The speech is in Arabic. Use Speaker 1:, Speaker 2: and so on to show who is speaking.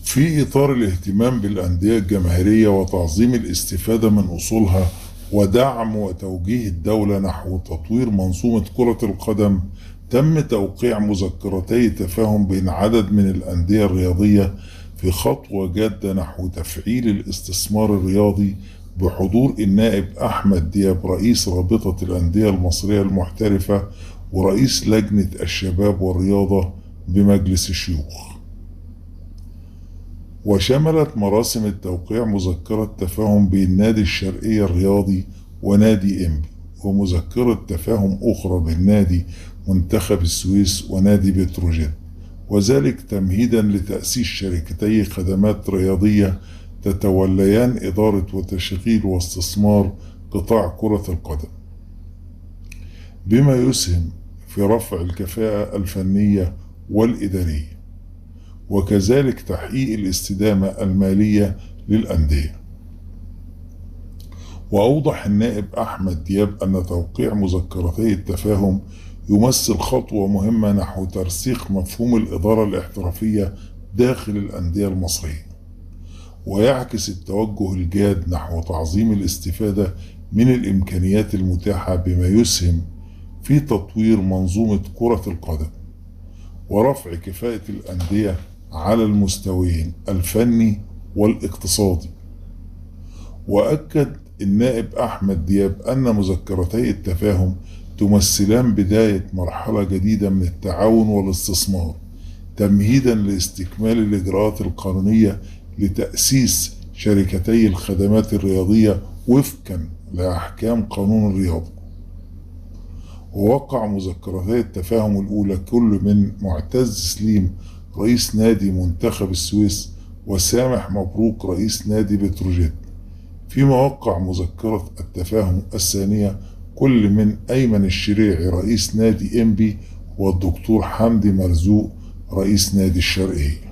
Speaker 1: في إطار الاهتمام بالأندية الجماهيرية وتعظيم الاستفادة من أصولها ودعم وتوجيه الدولة نحو تطوير منظومة كرة القدم، تم توقيع مذكرتي تفاهم بين عدد من الأندية الرياضية في خطوة جادة نحو تفعيل الاستثمار الرياضي، بحضور النائب أحمد دياب رئيس رابطة الأندية المصرية المحترفة ورئيس لجنة الشباب والرياضة بمجلس الشيوخ. وشملت مراسم التوقيع مذكرة تفاهم بين نادي الشرقية الرياضي ونادي إنبي، ومذكرة تفاهم أخرى بين نادي منتخب السويس ونادي بتروجيت، وذلك تمهيدا لتأسيس شركتي خدمات رياضية تتوليان إدارة وتشغيل واستثمار قطاع كرة القدم، بما يسهم في رفع الكفاءة الفنية والإدارية، وكذلك تحقيق الاستدامة المالية للأندية. وأوضح النائب أحمد دياب أن توقيع مذكرتي التفاهم يمثل خطوة مهمة نحو ترسيخ مفهوم الإدارة الاحترافية داخل الأندية المصرية، ويعكس التوجه الجاد نحو تعظيم الاستفادة من الإمكانيات المتاحة، بما يسهم في تطوير منظومة كرة القدم ورفع كفاءة الأندية على المستويين الفني والاقتصادي. وأكد النائب أحمد دياب أن مذكرتي التفاهم تمثلان بداية مرحلة جديدة من التعاون والاستثمار، تمهيدا لاستكمال الإجراءات القانونية لتأسيس شركتي الخدمات الرياضية وفقا لأحكام قانون الرياضة. ووقع مذكرتي التفاهم الأولى كل من معتز سليم رئيس نادي منتخب السويس وسامح مبروك رئيس نادي بتروجيت، فيما وقع مذكرة التفاهم الثانية كل من أيمن الشريعي رئيس نادي إنبي والدكتور حمدي مرزوق رئيس نادي الشرقية.